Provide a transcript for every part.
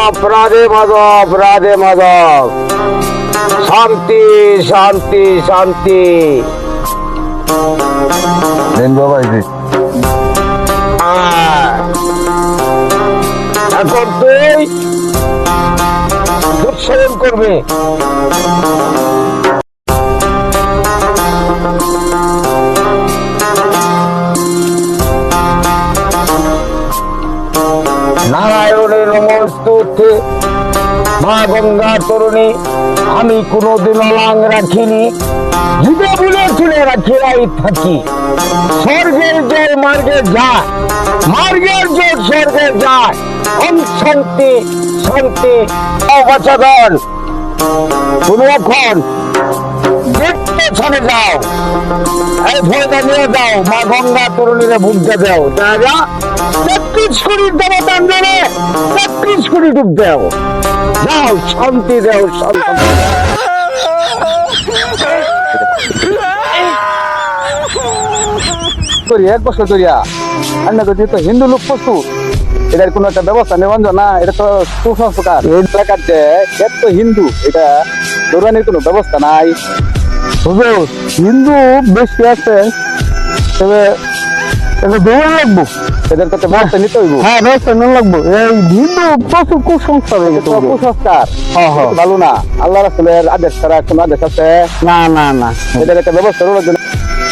রাধে মাধব, রাধে মাধব। শান্তি শান্তি শান্তি। দেন বাবা এই যে এখন তুই দুধ সেবন করবি। নারায়ণের নমস্তুতে। মা গঙ্গা তরুণী, আমি কোনোদিন লাং রাখিনি, যুগে বলে চলে রাখিলাই থাকি। স্বর্গের জল মার্গে যায়, মার্গের জল স্বর্গে যায়। ওম শান্তি শান্তি। অবচদন তুমি এখন দেখতে ছড়ে যাও, এই ভয়টা নিয়ে যাও, মা গঙ্গা তরুণীরে ভুগতে দাও। যা যা ৩৩ কোটি দেবতার নামে ৩৩ কোটি ডুব দাও। যাও, শান্তি দাও, শান্তি। করি 1 বছর ধরিয়া আন্না তো যেহেতু হিন্দু লোক পশু, এটার কোনো একটা ব্যবস্থা নেওয়া না। এটা তো কুসংস্কার। এই এলাকার যে এত হিন্দু, এটা দৌড়ানির কোনো ব্যবস্থা নাই। হুজুর, হিন্দু বেশি আছে, তবে দৌড় লাগবো। এদের কাছে ব্যবস্থা নিতে হইব। হ্যাঁ, ব্যবস্থা নেওয়া লাগবো। এই হিন্দু প্রচুর কুসংস্কার হয়ে গেছে। কুসংস্কার ভালো না। আল্লাহ রাসূলের আদেশ ছাড়া কোনো আদেশ আছে? না না না, এদের একটা ব্যবস্থা রোজ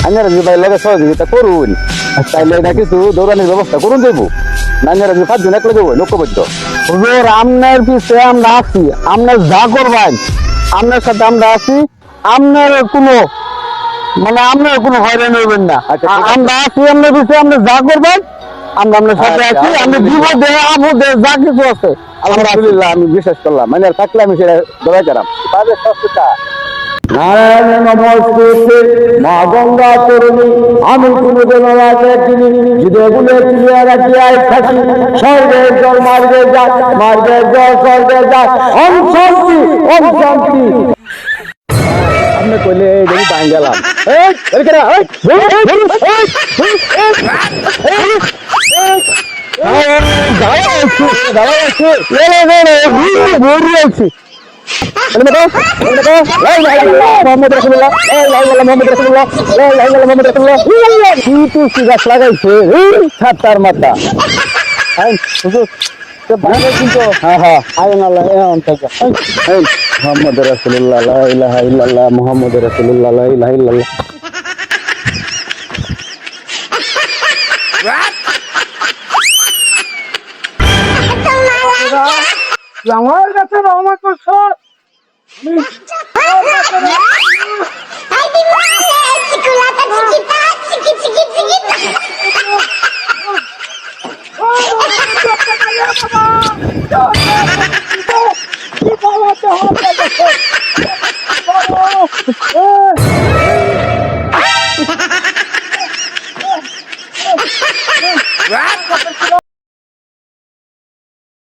আইনারা যদি ভাই লগে সহযোগিতা করুন, তাইলে এটা কিছু দৌড়ানির ব্যবস্থা করুন দেবো। নাইনারা যদি 5 জন একলে দেবো ঐক্যবদ্ধ। হুজুর, আপনার পিছে আমরা আছি, আপনার যা করবেন আপনার সাথে আমরা আছি। আপনার কোনো আপনার কোনো হয়রানি হইবেন না। আচ্ছা, ঠিক আছে। আমরা আছি আপনার পিছে, আপনি যা করবেন আমরা আপনার সাথে আচ্ছা, আছি। আপনি বিপদে আপদে যা কিছু আছে আলহামদুলিল্লাহ, আমি বিশ্বাস করলাম। মানে আর থাকলে আমি সেটা দৌড়াই দিলাম। নারায়ণ নমস্তে। মা গঙ্গা তরুণী, আমি কোনোদিন দেখিনি, যুগে বলে চলিয়া রাখিয়াই থাকি। স্বর্গের জল মার্গে যায়, মার্গের জল স্বর্গে যায়। ওম শান্তি, ওম শান্তি। আপনি কইলে এই দেখি পাই গেলাম। লাগাইছে সাতটার মাথা। কিন্তু হ্যাঁ হ্যাঁ মোহাম্মদ রাসূলুল্লাহ, লা ইলাহা ইল্লাল্লাহ, মুহাম্মদ রাসূলুল্লাহ, লা ইলাহা ইল্লাল্লাহ। আমার কাছে রহমত করছো।